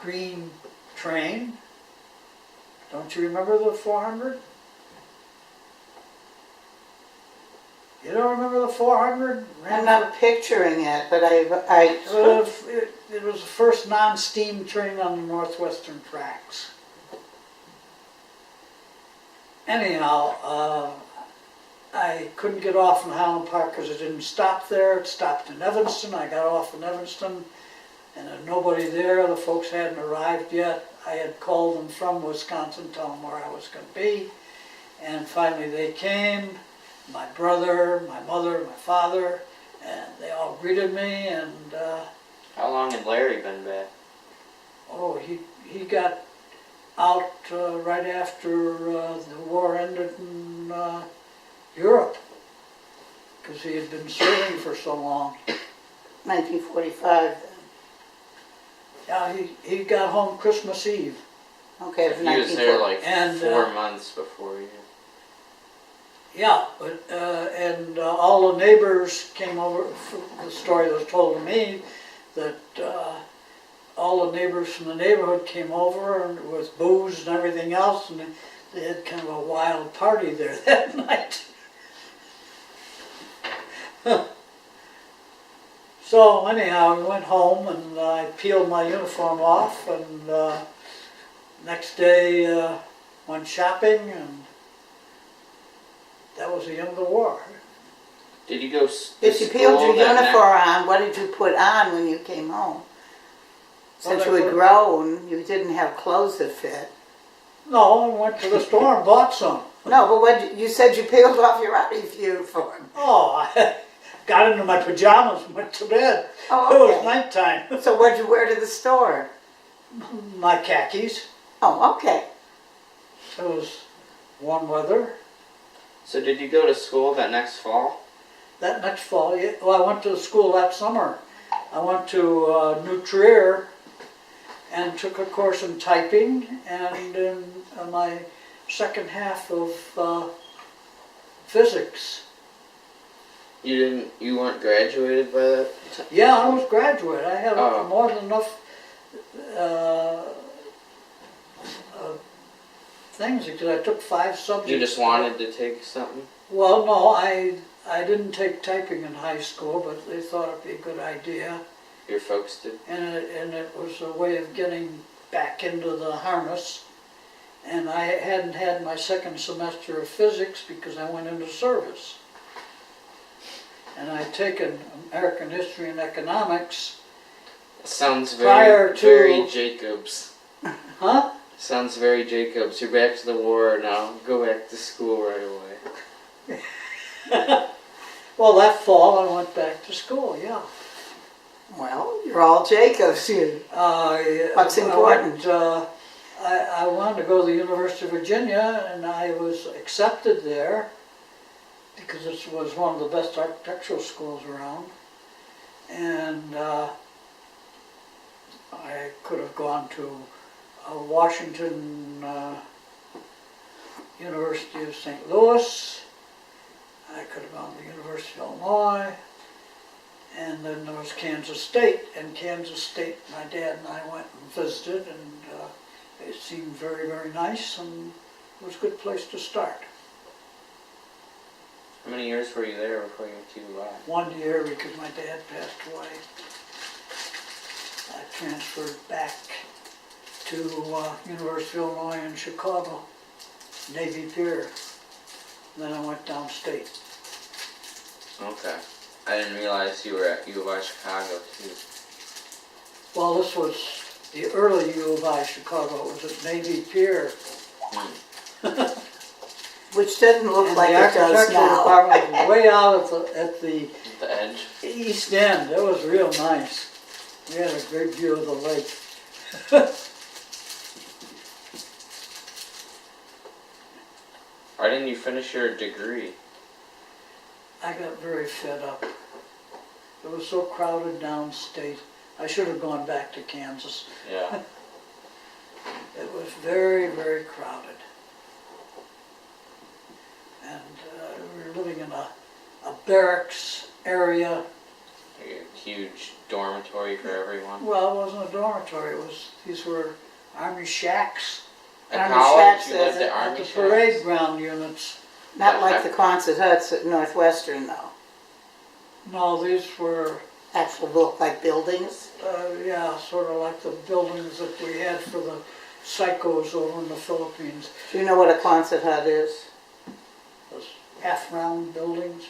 green train. Don't you remember the 400? You don't remember the 400? I'm not picturing it, but it It was the first non-steam train on the Northwestern tracks. Anyhow, I couldn't get off in Highland Park because it didn't stop there. It stopped in Evanston. I got off in Evanston, and there was nobody there. The folks hadn't arrived yet. I had called them from Wisconsin, tell them where I was going to be, and finally they came. My brother, my mother, my father, and they all greeted me, and How long had Larry been back? he got out right after the war ended in Europe, because he had been serving for so long. 1945 then. Yeah, he got home Christmas Eve. Okay, it was He was there 1940. like And, 4 months before you. Yeah, but all the neighbors came over. The story was told to me that all the neighbors from the neighborhood came over and with booze and everything else, and they had kind of a wild party there that night. So anyhow, we went home and I peeled my uniform off, and next day went shopping, and that was the end of the war. Did you go? If you peeled your uniform on, what did you put on when you came home? Since you had grown, you didn't have clothes that fit. No, I went to the store and bought some. No, but what you said you peeled off your Army uniform. Oh, I got into my pajamas and went to bed. Oh, It was okay. nighttime. So what'd you wear to the store? My khakis. Oh, okay. It was warm weather. So did you go to school that next fall? That next fall, well, I went to school that summer. I went to New Trier and took a course in typing, and in my second half of physics. You weren't graduated by that? Yeah, I was graduate. I had Oh. more than enough things because I took 5 subjects. You just wanted to take something? Well, no, I didn't take typing in high school, but they thought it'd be a good idea, Your folks did? and it was a way of getting back into the harness. And I hadn't had my second semester of physics because I went into service. And I'd taken American history and economics. Sounds Prior to- very Jacobs. Huh? Sounds very Jacobs. You're back to the war now. Go back to school right away. Well, that fall I went back to school, yeah. Well, you're all Jacobs. You. What's important? I wanted to go to the University of Virginia, and I was accepted there because it was one of the best architectural schools around. And I could have gone to Washington University of St. Louis. I could have gone to the University of Illinois. And then there was Kansas State. And Kansas State, my dad and I went and visited, and it seemed very, very nice, and it was a good place to start. How many years were you there before you went to UI? 1 year because my dad passed away. I transferred back to University of Illinois in Chicago, Navy Pier. Then I went downstate. Okay. I didn't realize you were at U of I Chicago too. Well, this was the early U of I Chicago. It was at Navy Pier. Which doesn't look And like the it does architectural now. department was way out at the The edge. east end. It was real nice. We had a great view of the lake. Why didn't you finish your degree? I got very fed up. It was so crowded downstate. I should have gone back to Kansas. Yeah. It was very, very crowded. And we were living in a barracks area. Like a huge dormitory for everyone. Well, it wasn't a dormitory. These were Army shacks At Army college, shacks you lived at at at Army the shacks? parade ground units. Not like the Quonset huts at Northwestern, though. No, these were, Actually look like buildings. yeah, sort of like the buildings that we had for the psychos over in the Philippines. Do you know what a Quonset hut is? Those half-round buildings,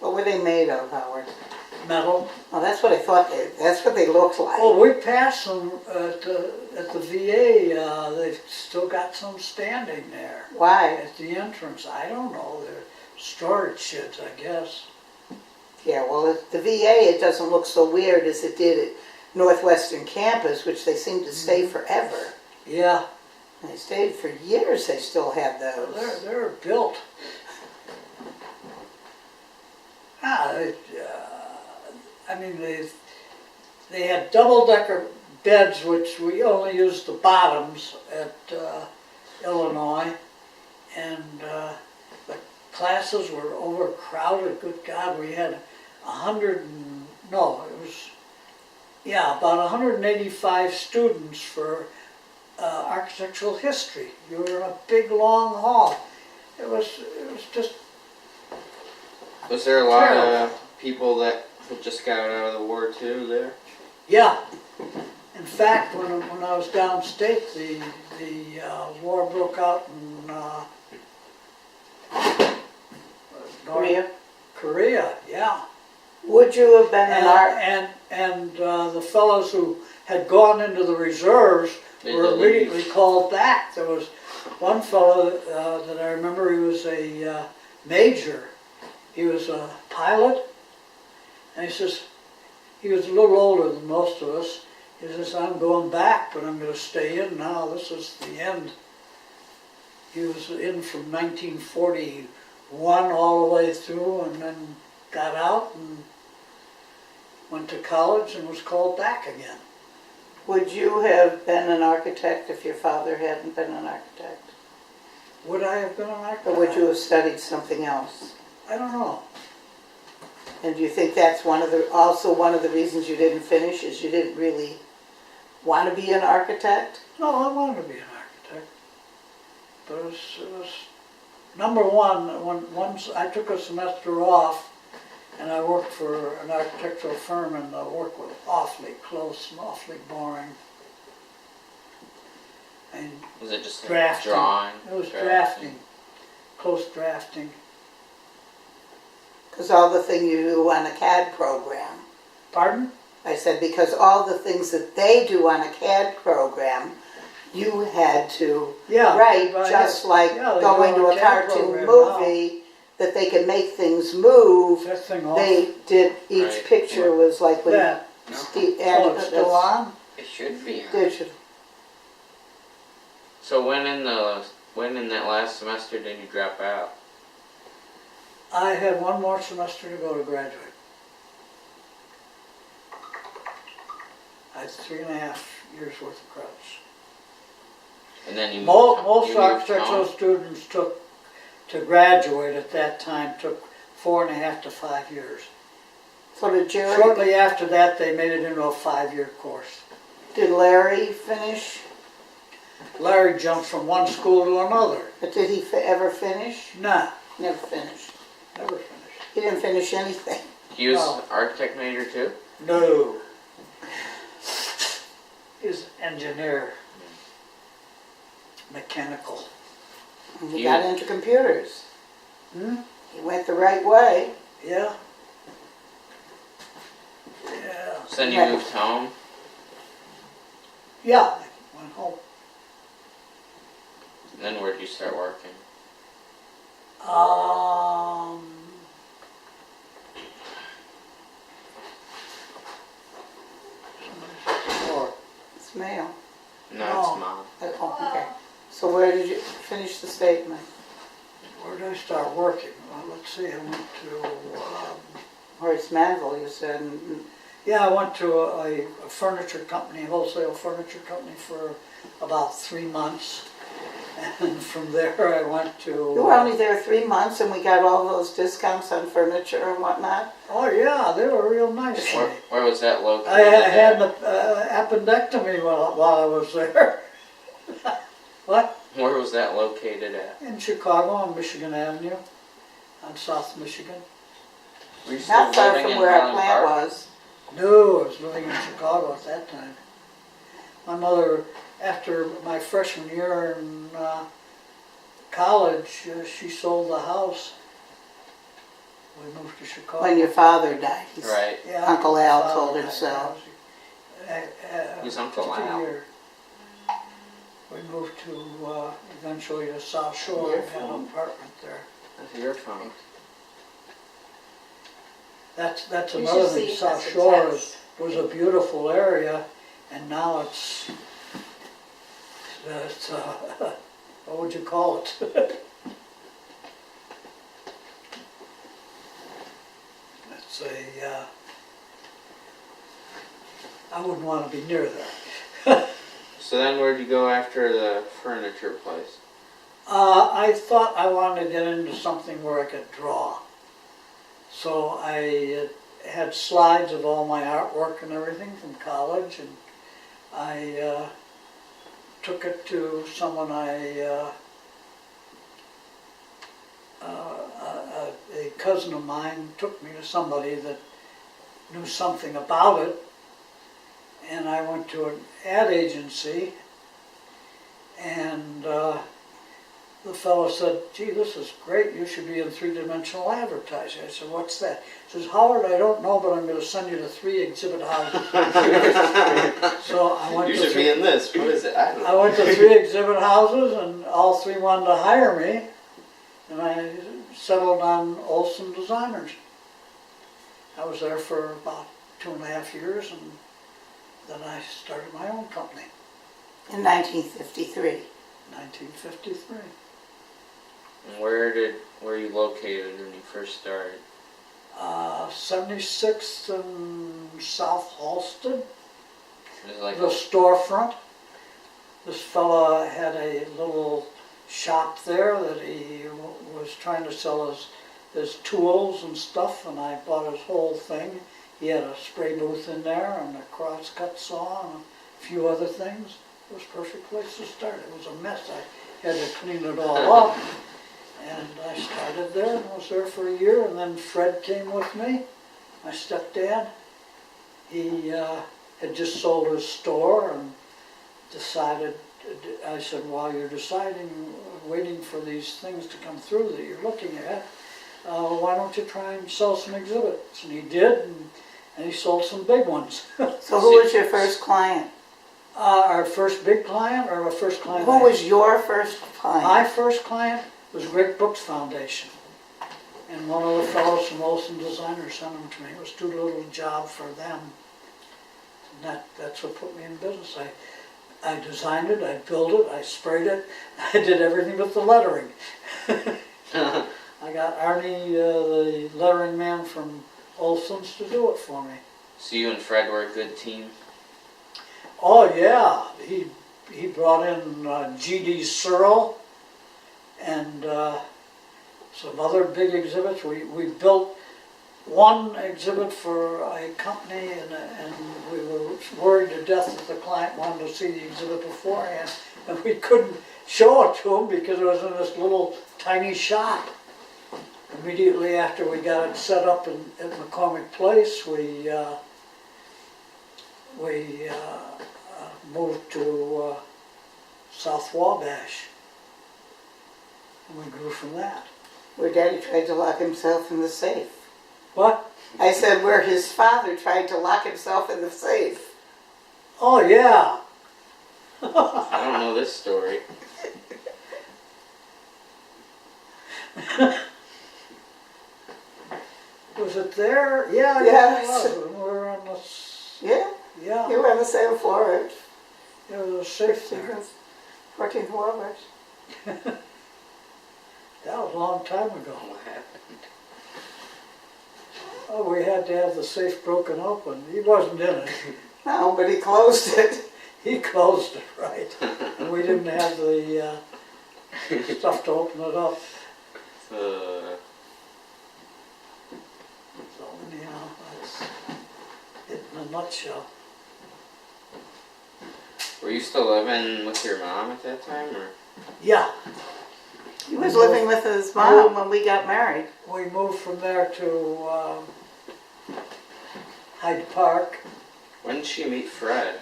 What were they made of, Howard? metal. Oh, that's what I thought that's what they looked like. Oh, we passed them at the VA. They've still got some standing there Why? at the entrance. I don't know. They're storage sheds, I guess. Yeah, well, at the VA, it doesn't look so weird as it did at Northwestern campus, which they seem to stay forever. Yeah, They stayed for years, they still have those. they're built. I mean, they had double-decker beds, which we only used the bottoms at Illinois, and the classes were overcrowded. Good God, we had about 185 students for architectural history. You were in a big, long hall. It was just Was there a lot Terrible. of people that had just got out of the war too there? Yeah. In fact, when I was downstate, the war broke out in Korea? Korea, yeah. Would you have been an art? And the fellows who had gone into the reserves They were had to immediately leave. called back. There was one fellow that I remember, he was a major. He was a pilot, and he says, he was a little older than most of us. He says, I'm going back, but I'm going to stay in now. This is the end. He was in from 1941 all the way through, and then got out and went to college and was called back again. Would you have been an architect if your father hadn't been an architect? Would I have been an architect? Or would you have studied something else? I don't know. And do you think that's also one of the reasons you didn't finish, is you didn't really want to be an architect? No, I wanted to be an architect. But it was number one, once I took a semester off and I worked for an architectural firm, and the work was awfully close and awfully boring. And Was it just like drafting. drawing? It was drafting, close drafting. Because all the thing you do on a CAD program. Pardon? I said, because all the things that they do on a CAD program, you had to Yeah. write, right, just yeah. like Yeah, they going do to on a CAD cartoon program movie, that they can make things move. That thing off. They did, each Right. picture was like when Yeah. Steve, Oh, it's still on? It should be. digital. So when in that last semester did you drop out? I had one more semester to go to graduate. I had 3.5 years worth of credits. And then you Most moved architectural home? students to graduate at that time took 4.5 to 5 years. So did Jerry, Shortly after that, they made it into a 5-year course. did Larry finish? Larry jumped from one school to another. But did he ever finish? Nah, Never finished. never finished. He didn't finish anything. He was No. an architect major too? No. He's engineer. Mechanical. And he You- got into computers. Hmm? He went the right way. Yeah. Yeah. So then you Right. moved home? Yeah, I went home. And then where'd you start working? Or It's mail. No, No. it's mom. Oh, okay. So where did you finish the statement? where did I start working? Well, let's see, I went to, Horace Manville, you said. yeah, I went to a furniture company, wholesale furniture company for about 3 months. And from there I went to... You were only there 3 months and we got all those discounts on furniture and whatnot. Oh yeah, they were real nice to me. Where was that located? I had an appendectomy while I was there. What? Where was that located at? In Chicago on Michigan Avenue, on South Michigan. Were you still Not far living from in where our Highland plant Park? was. No, I was living in Chicago at that time. My mother, after my freshman year in college, she sold the house. We moved to Chicago. When your father died. He's- Right. Yeah, Uncle Al my told father him died. so. Who's Uncle Just a Al? year. We moved to, eventually to South Shore Your and had an phone. apartment there. That's your phone. That's You another should see thing. it South as a Shore text. was a beautiful area, and now it's It's, what would you call it? It's I wouldn't want to be near that. So then where'd you go after the furniture place? I thought I wanted to get into something where I could draw. So I had slides of all my artwork and everything from college, and I took it to someone a cousin of mine took me to somebody that knew something about it, and I went to an ad agency, and the fellow said, "Gee, this is great, you should be in three-dimensional advertising." I said, "What's that?" He says, "Howard, I don't know, but I'm going to send you to 3 exhibit houses." So I went You to should be in this. What is it? I don't I know. went to 3 exhibit houses, and all 3 wanted to hire me, and I settled on Olson Designers. I was there for about 2.5 years, and then I started my own company In 1953. in 1953. And where were you located when you first started? 76th and South Halsted, It was like the storefront. This fella had a little shop there that he was trying to sell his tools and stuff, and I bought his whole thing. He had a spray booth in there and a crosscut saw and a few other things. It was a perfect place to start. It was a mess. I had to clean it all up. And I started there and was there for a year, and then Fred came with me, my stepdad. He had just sold his store and decided, I said, while you're deciding, waiting for these things to come through that you're looking at, why don't you try and sell some exhibits? And he did, and he sold some big ones. So who was your first client? Our first big client, or our first client? Who was your first client? My first client was Great Books Foundation. And one of the fellows from Olson Designers sent them to me. It was too little a job for them. And that's what put me in business. I designed it, I built it, I sprayed it, I did everything but the lettering. I got Arnie, the lettering man from Olson's, to do it for me. So you and Fred were a good team? Oh yeah, he brought in G.D. Searle and some other big exhibits. We built one exhibit for a company, and we were worried to death that the client wanted to see the exhibit beforehand, and we couldn't show it to him because it was in this little tiny shop. Immediately after we got it set up at McCormick Place, we moved to South Wabash, and we grew from that. Where Daddy tried to lock himself in the safe. What? I said where his father tried to lock himself in the safe. Oh yeah. I don't know this story. Was it there? Yeah, Yes. yeah, it was. We were on the, Yeah, yeah, you were on the same floor there was a safe at there. 14th Wabash. That was a long time ago. What happened? Oh, we had to have the safe broken open. He wasn't in it. No, but he closed it. He closed it, right. And we didn't have the stuff to open it up. So anyhow, that's it in a nutshell. Were you still living with your mom at that time, or? Yeah, He was living with his mom when we got married. we moved from there to Hyde Park. When did she meet Fred?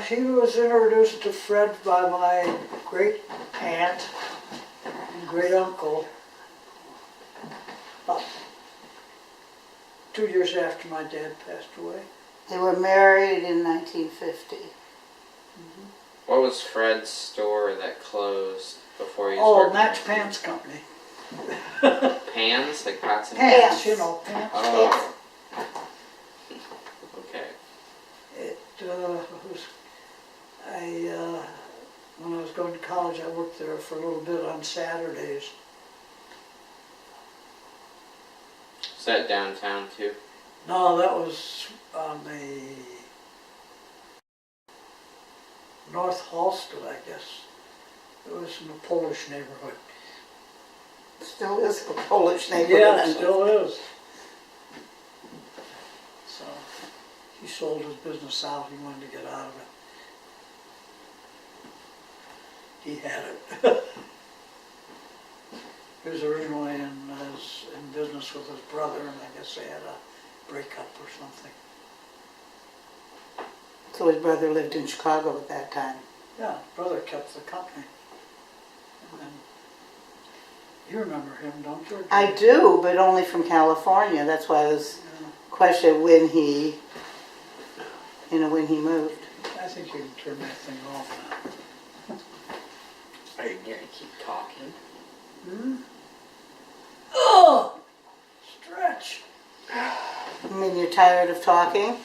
He was introduced to Fred by my great aunt and great uncle about 2 years after my dad passed away. They were married in 1950. What was Fred's store that closed before he was Oh, working Match there? Pants Company. Pans? Like pots and Pans. Pants, you know, pants. Oh. Okay. It was worked there for a little bit on Saturdays. Is that downtown too? No, that was on the North Halsted, I guess. It was in the Polish neighborhood. Still is a Polish neighborhood. Yeah, it still is. So, he sold his business out, he wanted to get out of it. He had it. He was originally in business with his brother, and I guess they had a breakup or something. So his brother lived in Chicago at that time. Yeah, his brother kept the company. And then, you remember him, don't you? I do, but only from California. That's why I was questioning when he moved. I think you can turn that thing off now. Are you gonna keep talking? Hmm? Oh! Stretch! I mean, you're tired of talking?